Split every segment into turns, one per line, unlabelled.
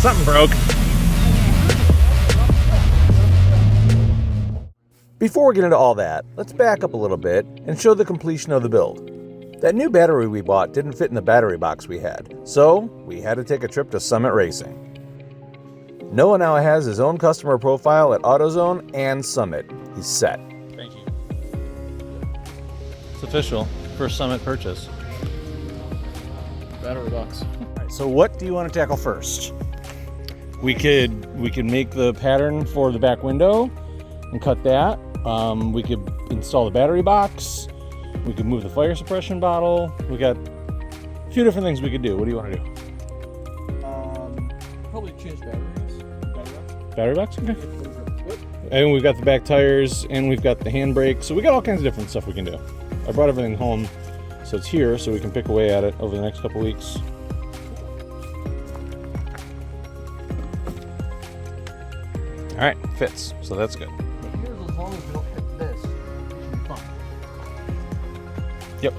Something broke.
Before we get into all that, let's back up a little bit and show the completion of the build. That new battery we bought didn't fit in the battery box we had, so we had to take a trip to Summit Racing. Noah now has his own customer profile at AutoZone and Summit. He's set.
Thank you. It's official. First Summit purchase.
Battery box.
So what do you want to tackle first?
We could make the pattern for the back window and cut that. We could install the battery box. We could move the fire suppression bottle. We got a few different things we could do. What do you want to do?
Probably change batteries.
Battery box? Okay. And we've got the back tires and we've got the handbrake. So we got all kinds of different stuff we can do. I brought everything home, so it's here so we can pick away at it over the next couple weeks. All right, fits. So that's good.
As long as we don't hit this, it should be fine.
Yep.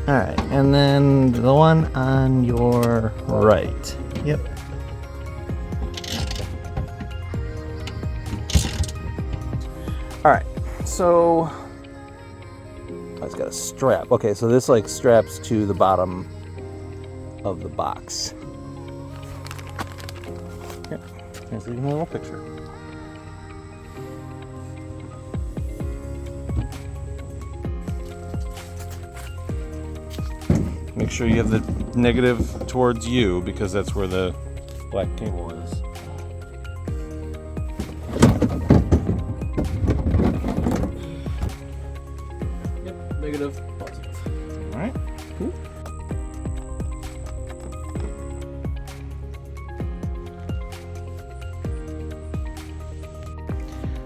All right, and then the one on your right. Yep. All right, so it's got a strap. Okay, so this like straps to the bottom of the box. Yep. Here's a little picture.
Make sure you have the negative towards you because that's where the black cable is.
Yep, negative, positive.
All right, cool.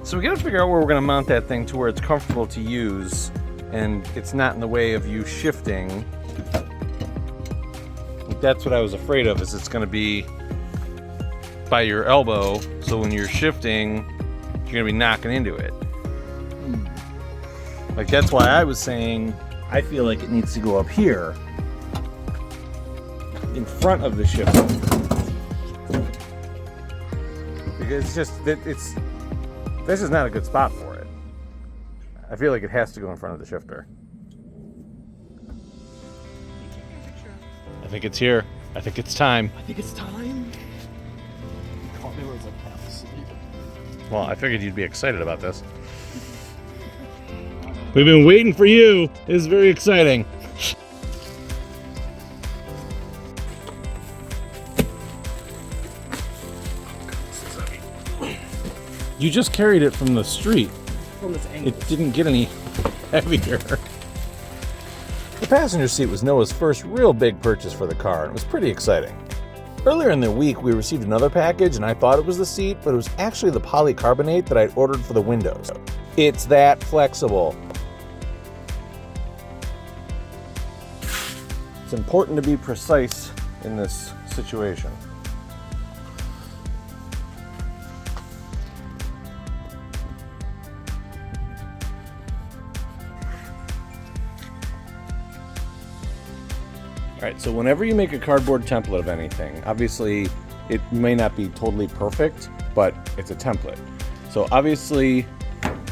So we got to figure out where we're going to mount that thing to where it's comfortable to use and it's not in the way of you shifting. That's what I was afraid of, is it's going to be by your elbow, so when you're shifting, you're going to be knocking into it. Like, that's why I was saying I feel like it needs to go up here in front of the shifter. Because it's just, this is not a good spot for it. I feel like it has to go in front of the shifter. I think it's here. I think it's time.
I think it's time. Caught me where it's like half asleep.
Well, I figured you'd be excited about this. We've been waiting for you. This is very exciting. You just carried it from the street.
From this angle.
It didn't get any heavier.
The passenger seat was Noah's first real big purchase for the car, and it was pretty exciting. Earlier in the week, we received another package, and I thought it was the seat, but it was actually the polycarbonate that I'd ordered for the windows. It's that flexible.
It's important to be precise in this situation. All right, so whenever you make a cardboard template of anything, obviously it may not be totally perfect, but it's a template. So obviously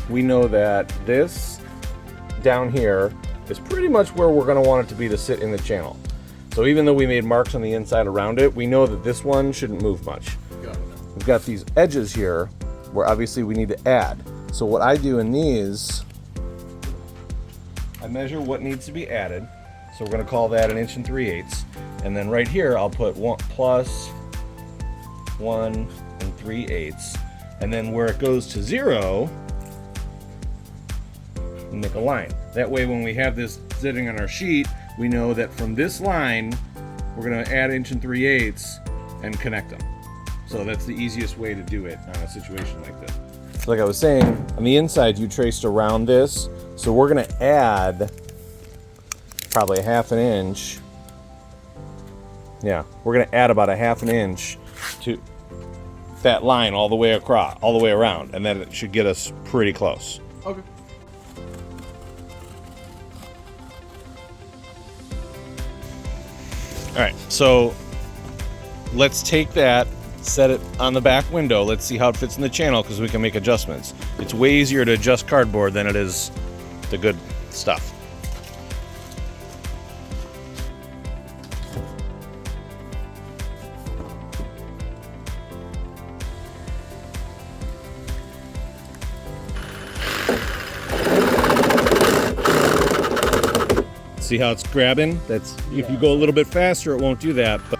we know that this down here is pretty much where we're gonna want it to be to sit in the channel. So even though we made marks on the inside around it, we know that this one shouldn't move much. We've got these edges here where obviously we need to add. So what I do in these, I measure what needs to be added. So we're gonna call that 1 3/8. And then right here, I'll put +1 3/8. And then where it goes to 0, we make a line. That way when we have this sitting on our sheet, we know that from this line, we're gonna add 1 3/8 and connect them. So that's the easiest way to do it on a situation like this.
Like I was saying, on the inside you traced around this, so we're gonna add probably 1/2 inch. Yeah, we're gonna add about 1/2 inch to that line all the way across, all the way around, and then it should get us pretty close.
Okay.
All right, so let's take that
set it on the back window. Let's see how it fits in the channel because we can make adjustments. It's way easier to adjust cardboard than it is the good stuff. See how it's grabbing? That's if you go a little bit faster, it won't do that. But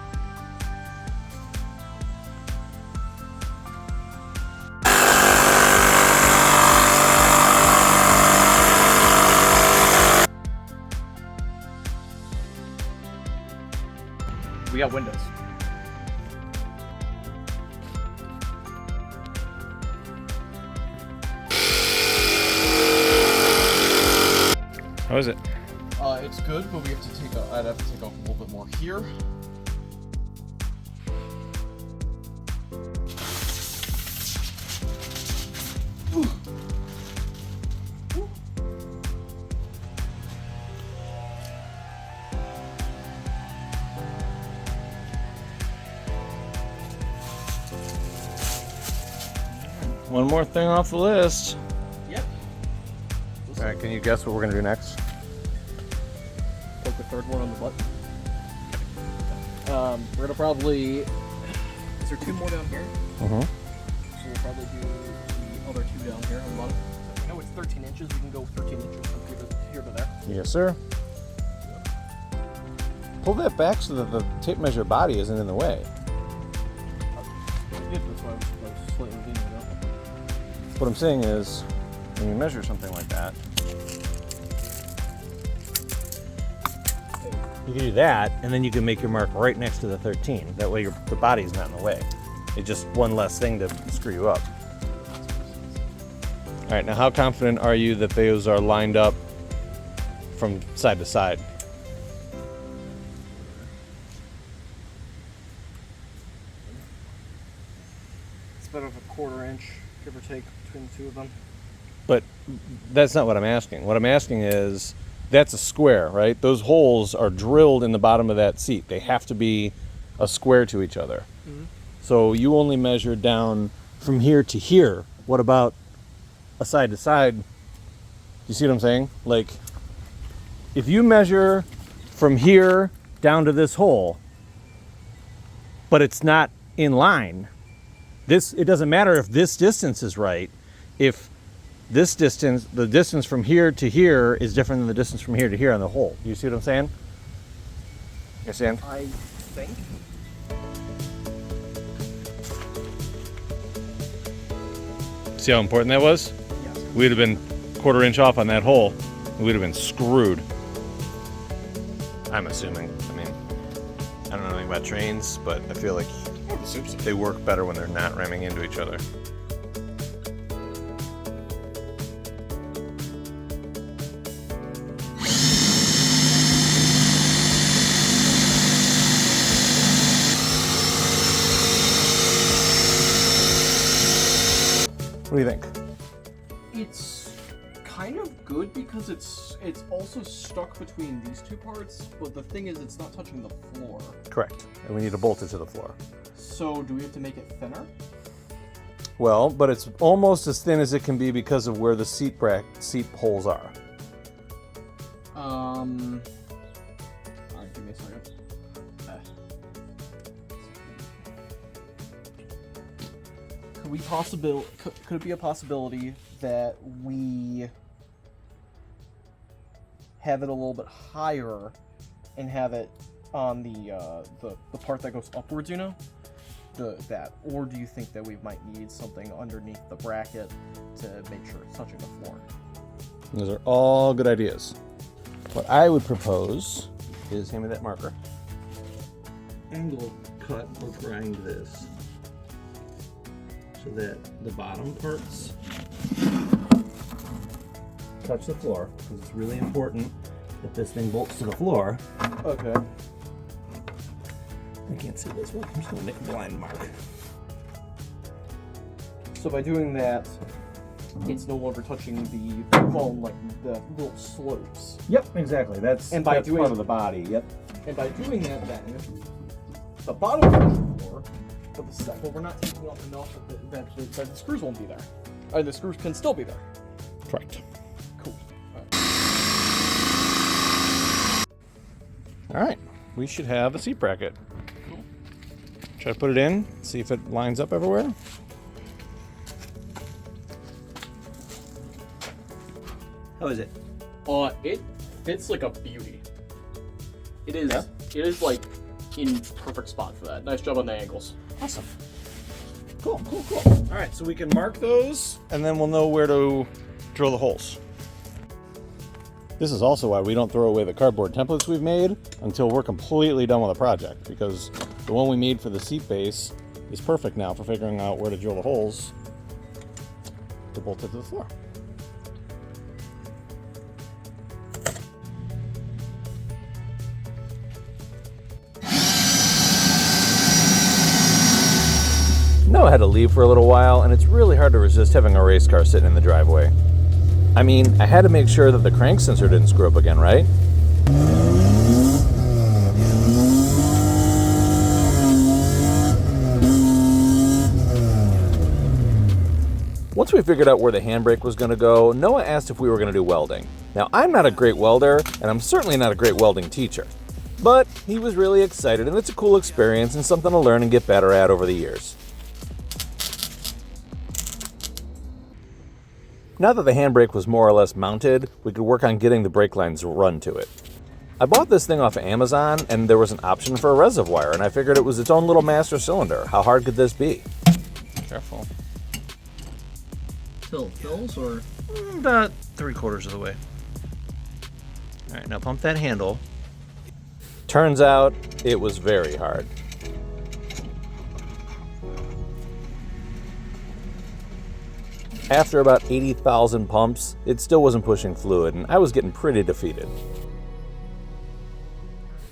We got windows.
how is it?
It's good, but we have to I'd have to take off a little bit more here.
One more thing off the list.
Yep.
All right, can you guess what we're gonna do next?
Poke the third one on the butt. We're gonna probably. Is there 2 more down here?
Mm-hmm.
So we'll probably do the other 2 down here on the bottom. I know it's 13 inches. We can go 13 inches from here to there.
Yes, sir. Pull that back so that the tape measure body isn't in the way.
Yeah, that's why I was slightly leaning it up.
What I'm saying is, when you measure something like that, you can do that, and then you can make your mark right next to the 13. That way the body's not in the way. It's just one less thing to screw you up. All right, now how confident are you that those are lined up from side to side?
It's about a 1/4 inch, give or take, between the 2 of them.
But that's not what I'm asking. What I'm asking is, that's a square, right? Those holes are drilled in the bottom of that seat. They have to be a square to each other.
Mm-hmm.
So you only measured down from here to here. What about a side to side? You see what I'm saying? Like, if you measure from here down to this hole, but it's not in line, it doesn't matter if this distance is right. If this distance, the distance from here to here is different than the distance from here to here on the hole. You see what I'm saying? You understand?
I think.
See how important that was?
Yes.
We'd have been 1/4 inch off on that hole. We'd have been screwed. I'm assuming. I mean, I don't know anything about trains, but I feel like they work better when they're not ramming into each other. What do you think?
It's kind of good because it's also stuck between these 2 parts, but the thing is it's not touching the floor.
Correct. And we need to bolt it to the floor.
So do we have to make it thinner?
Well, but it's almost as thin as it can be because of where the seat holes are.
Alright, give me a second. Could it be a possibility that we have it a little bit higher and have it on the part that goes upwards, you know? Or do you think that we might need something underneath the bracket to make sure it's touching the floor?
Those are all good ideas. What I would propose is, hand me that marker. Angle cut or grind this so that the bottom parts touch the floor, because it's really important that this thing bolts to the floor.
Okay.
I can't see this one. I'm just going to make a blind mark.
So by doing that, it's no longer touching the foam, like the little slopes.
Yep, exactly. That's
part
of the body. Yep.
And by doing that, then the bottom will touch the floor, enough of the stuff, but we're not taking off enough that the screws won't be there. Or the screws can still be there.
Correct.
Cool.
All right, we should have a seat bracket. Try to put it in, see if it lines up everywhere.
How is it?
It fits like a beauty. It is.
Yeah?
It is like in perfect spot for that. Nice job on the angles.
Awesome. Cool. All right, so we can mark those, and then we'll know where to drill the holes. This is also why we don't throw away the cardboard templates we've made until we're completely done with the project, because the one we made for the seat base is perfect now for figuring out where to drill the holes to bolt it to the floor. Noah had to leave for a little while, and it's really hard to resist having a race car sitting in the driveway. I mean, I had to make sure that the crank sensor didn't screw up again, right? Once we figured out where the handbrake was going to go, Noah asked if we were going to do welding. Now, I'm not a great welder, and I'm certainly not a great welding teacher. But he was really excited, and it's a cool experience and something to learn and get better at over the years. Now that the handbrake was more or less mounted, we could work on getting the brake lines run to it. I bought this thing off of Amazon, and there was an option for a reservoir, and I figured it was its own little master cylinder. How hard could this be? Careful.
Fills or?
About 3/4 of the way. All right, now pump that handle.
Turns out, it was very hard. After about 80,000 pumps, it still wasn't pushing fluid, and I was getting pretty defeated.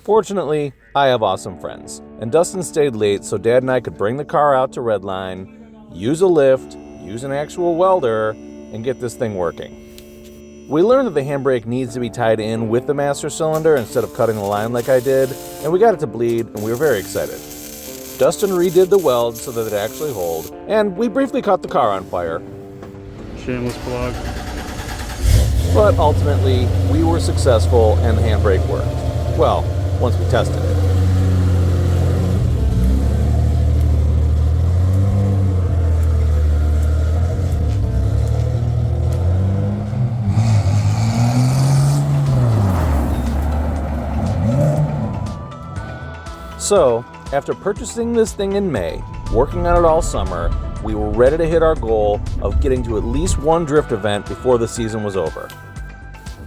Fortunately, I have awesome friends, and Dustin stayed late so Dad and I could bring the car out to Redline, use a lift, use an actual welder, and get this thing working. We learned that the handbrake needs to be tied in with the master cylinder instead of cutting the line like I did, and we got it to bleed, and we were very excited. Dustin redid the weld so that it actually hold, and we briefly caught the car on fire.
Shameless plug.
But ultimately, we were successful and the handbrake worked. Well, once we tested it. So, after purchasing this thing in May, working on it all summer, we were ready to hit our goal of getting to at least one drift event before the season was over.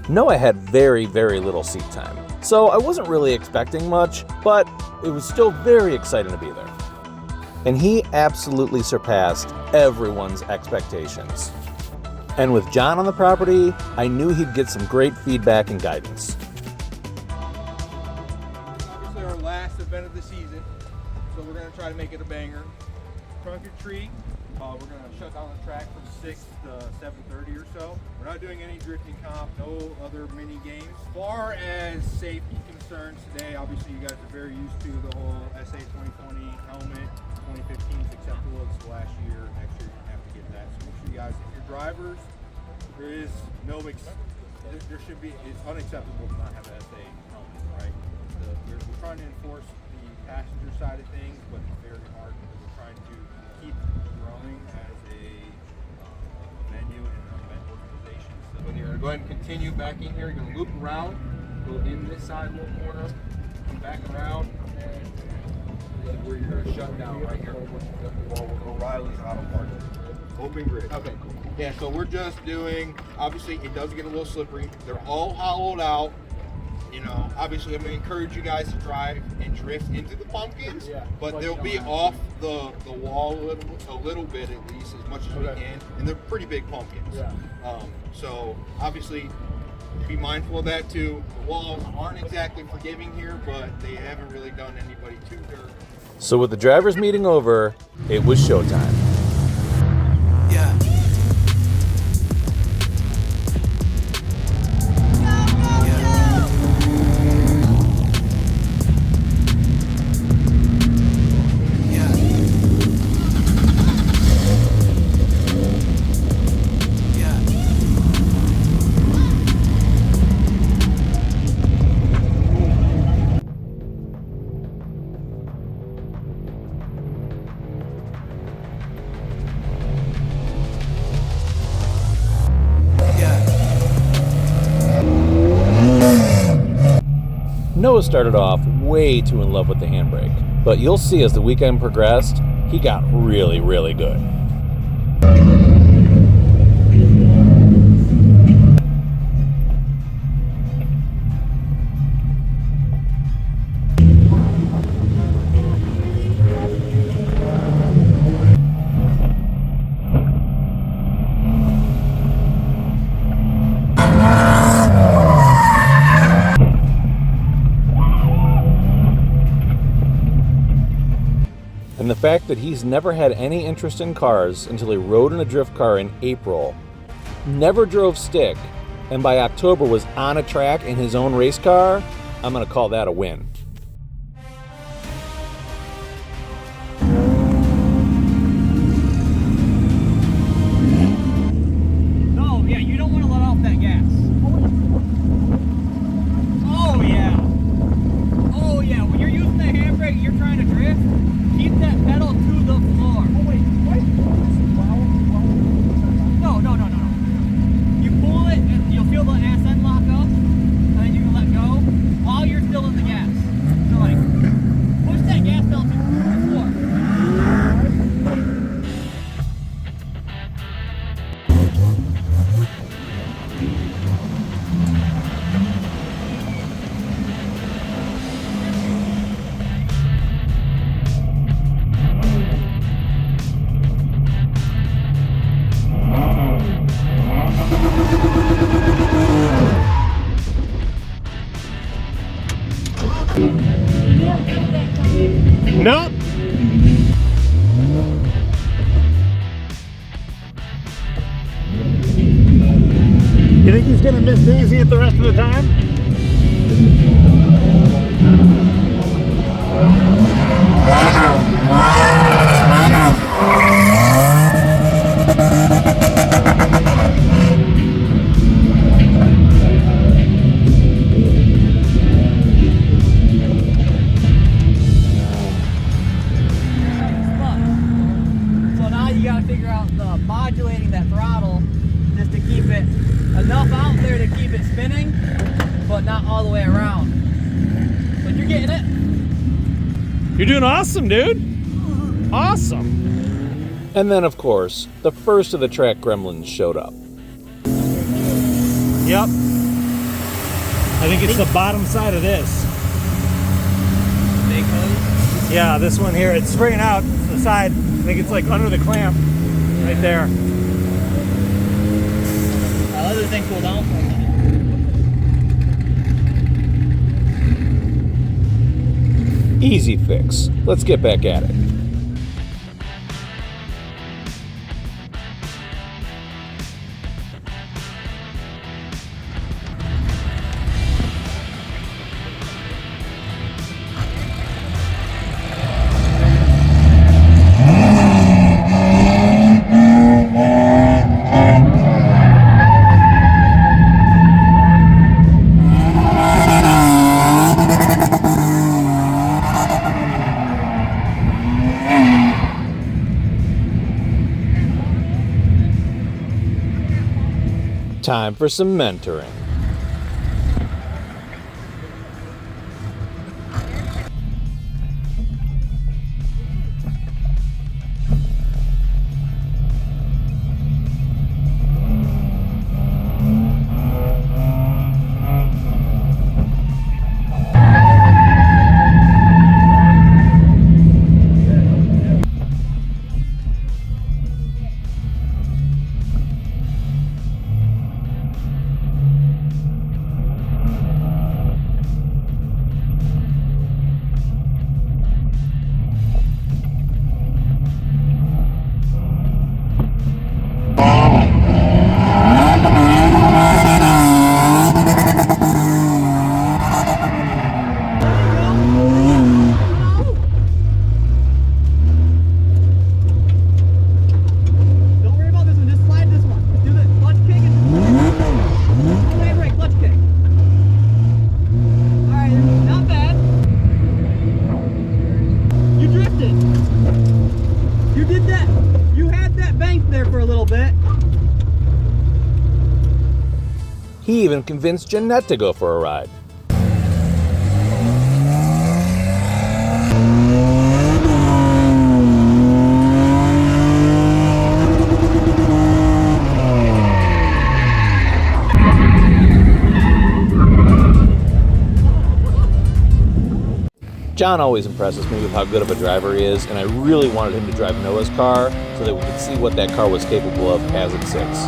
Noah had very, very little seat time, so I wasn't really expecting much, but it was still very exciting to be there. And he absolutely surpassed everyone's expectations. And with John on the property, I knew he'd get some great feedback and guidance.
Obviously our last event of the season, so we're going to try to make it a banger. Trunk or treat. We're going to shut down the track from 6 to 7:30 or so. We're not doing any drifting comp, no other mini games. As far as safety concerns today, obviously you guys are very used to the whole SA 2020 helmet. 2015 is acceptable. It's the last year. Next year you're going to have to get that. So make sure you guys, if you're drivers, there is no there should be, it's unacceptable to not have an SA helmet, right? We're trying to enforce the passenger side of things, but it's very hard because we're trying to keep growing as a venue and an event organization. So when you're going to go ahead and continue back in here, you're going to loop around, go in this side little corner, come back around, and this is where you're going to shut down right here. O'Reilly's Auto Parts. Open grid. Okay, cool. Yeah, so we're just doing, obviously it does get a little slippery. They're all hollowed out. You know, obviously I'm going to encourage you guys to drive and drift into the pumpkins, but they'll be off the wall a little bit at least, as much as we can, and they're pretty big pumpkins. So obviously be mindful of that too. The walls aren't exactly forgiving here, but they haven't really done anybody too dirty.
So with the drivers meeting over, it was showtime.
Yeah.
Joe started off way too in love with the handbrake, but you'll see as the weekend progressed, he got really, really good. And the fact that he's never had any interest in cars until he rode in a drift car in April, never drove stick, and by October was on a track in his own race car, I'm going to call that a win.
No, yeah, you don't want to let off that gas. Oh, yeah. Oh, yeah, when you're using the handbrake and you're trying to drift, keep that pedal to the floor. Oh, wait, what? No. You pull it, and you'll feel the ass end lock up, and then you can let go while you're still in the gas. So, like, push that gas pedal to the floor.
Nope. You think he's gonna miss Daisy it the rest of the time?
So now you gotta figure out the modulating that throttle just to keep it enough out there to keep it spinning, but not all the way around. But you're getting it.
You're doing awesome, dude. Awesome.
And then, of course, the first of the track gremlins showed up.
Yep. I think it's the bottom side of this.
Big hose.
Yeah, this one here. It's spraying out the side. I think it's like under the clamp right there.
Let the thing cool down for a minute.
Easy fix. Let's get back at it. Time for some mentoring. He even convinced Jeanette to go for a ride. John always impresses me with how good of a driver he is, and I really wanted him to drive Noah's car so that we could see what that car was capable of as it sits.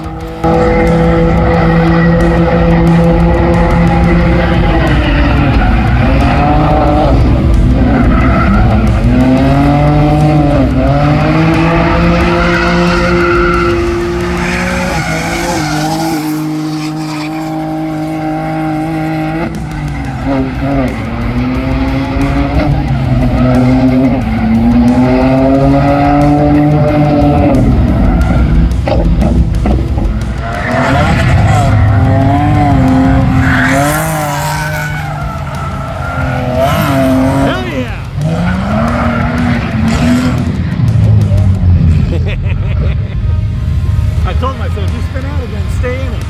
I told myself, if you spin out again, stay in it.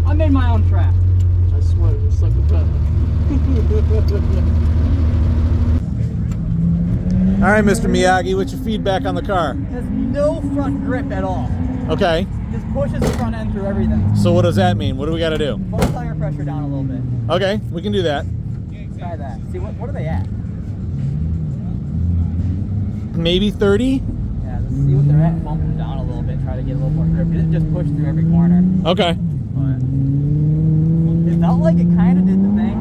I made my own track.
I swear, you're such a bet.
All right, Mr. Miyagi, what's your feedback on the car?
Has no front grip at all.
Okay,
Just pushes the front end through everything.
so what does that mean? What do we got to do?
Pull the tire pressure down a little bit.
Okay, we can do that.
Try that. See, what are they at?
Maybe 30?
Yeah, let's see what they're at. Bump them down a little bit. Try to get a little more grip. It didn't just push through every corner.
Okay.
But it felt like it kind of did the thing.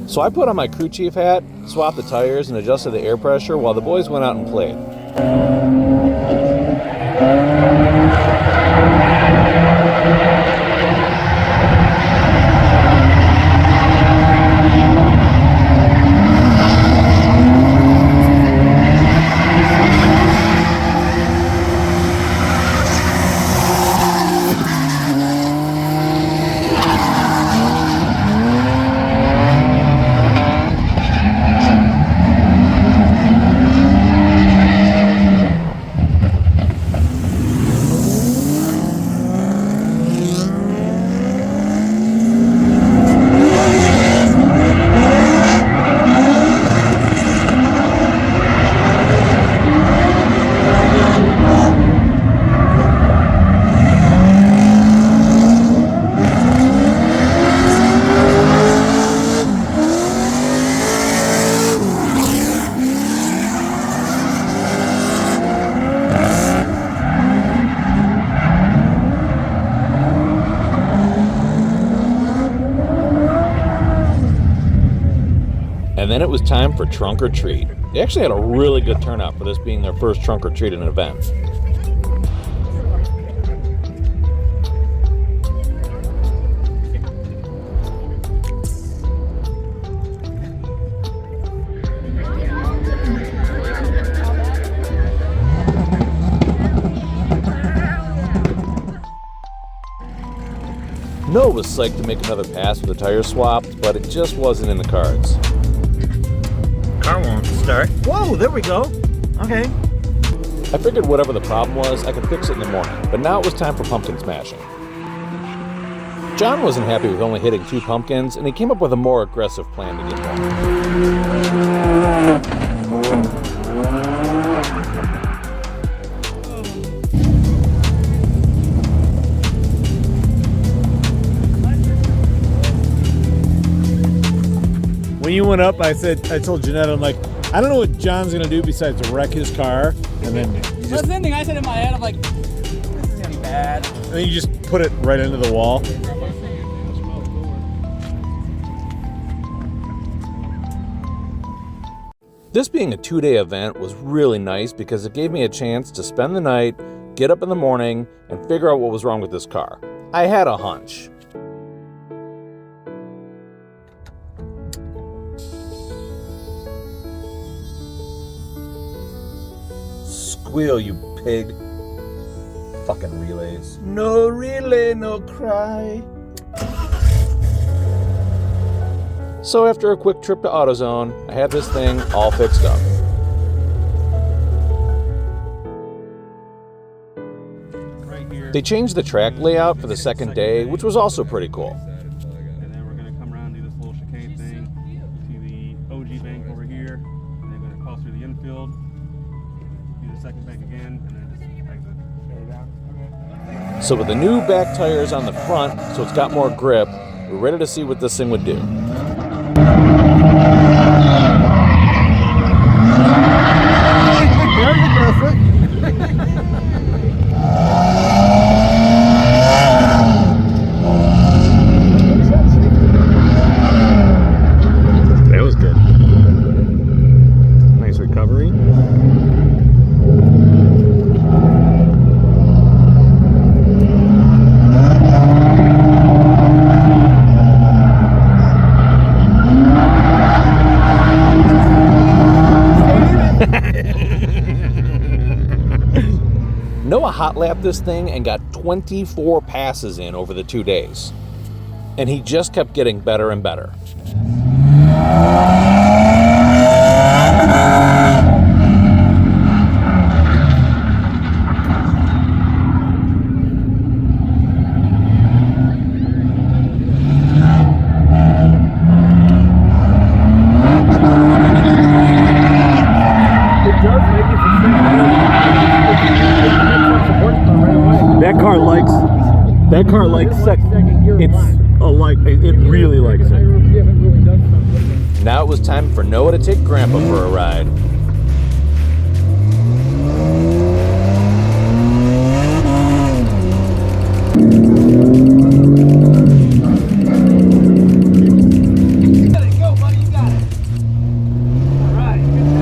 So I put on my crew chief hat, swapped the tires, and adjusted the air pressure while the boys went out and played. And then it was time for trunk or treat. They actually had a really good turnout for this being their first trunk or treat at an event. Noah was psyched to make another pass with the tires swapped, but it just wasn't in the cards.
Car won't start. Whoa, there we go. Okay.
I figured whatever the problem was, I could fix it in the morning, but now it was time for pumpkin smashing. John wasn't happy with only hitting 2 pumpkins, and he came up with a more aggressive plan to get more.
When you went up, I told Jeanette, I'm like, I don't know what John's gonna do besides wreck his car, and then
That's the thing I said in my head. I'm like, this is gonna be bad.
and then you just put it right into the wall.
This being a 2-day event was really nice because it gave me a chance to spend the night, get up in the morning and figure out what was wrong with this car. I had a hunch.
Squeal, you pig. Fucking relays.
No relay, no cry.
So after a quick trip to AutoZone, I have this thing all fixed up.
Right here.
They changed the track layout for the second day, which was also pretty cool.
And then we're going to come around and do this little chicane thing to the OG bank over here. And then we're going to cross through the infield, do the second bank again, and then just exit. Go down. Okay.
So with the new back tires on the front, so it's got more grip, we're ready to see what this thing would do.
That was good. Nice recovery.
Noah hot lapped this thing and got 24 passes in over the 2 days. And he just kept getting better and better.
That car likes it really likes it.
Now it was time for Noah to take Grandpa for a ride.
Go, buddy, you got it. All right, good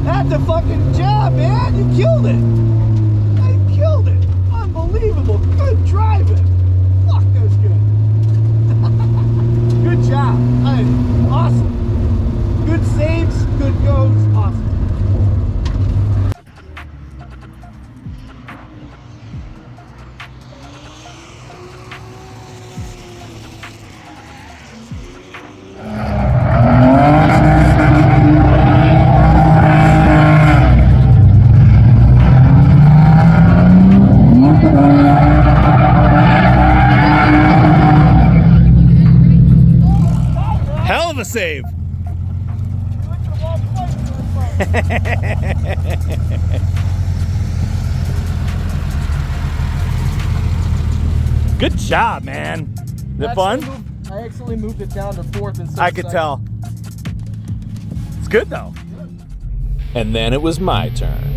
That's a fucking job, man. You killed it. You killed it. Unbelievable. Good driving. Fuck, that was good. Good job. Awesome. Good saves, good goes. Awesome.
Hell of a save. Good job, man. Is it fun?
I actually moved it down to fourth and
I could tell. It's good though.
And then it was my turn.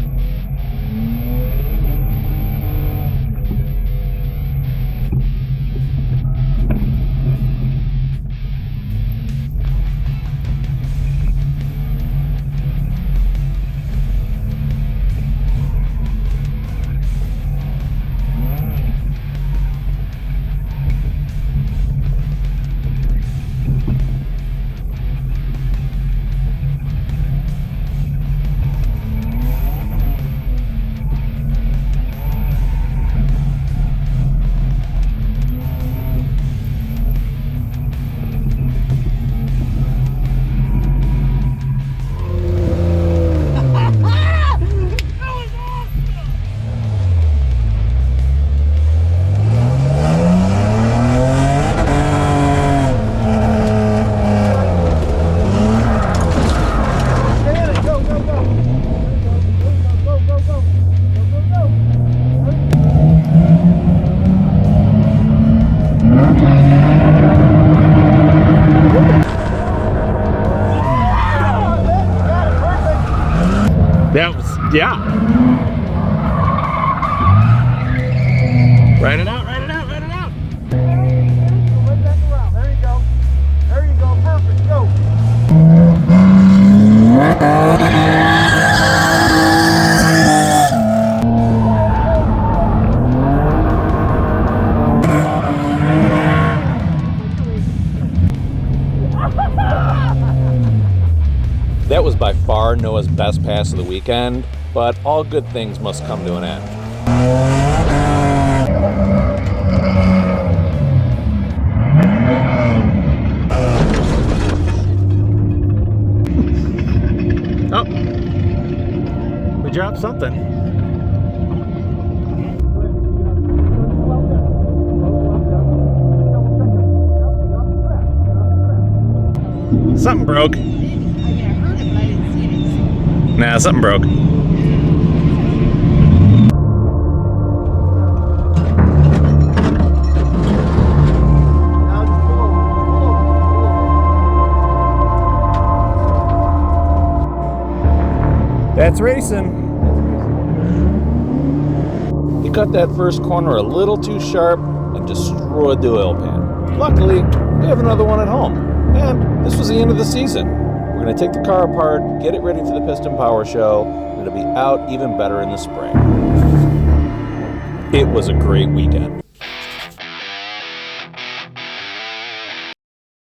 Yeah. Ride it out, ride it out, ride it out.
There you go. There you go. Perfect. Go.
That was by far Noah's best pass of the weekend, but all good things must come to an end.
Oh, we dropped something. Something broke. Nah, something broke. That's racing.
He cut that first corner a little too sharp and destroyed the oil pan. Luckily, we have another one at home, and this was the end of the season. We're going to take the car apart, get it ready for the Piston Power Show, and it'll be out even better in the spring. It was a great weekend.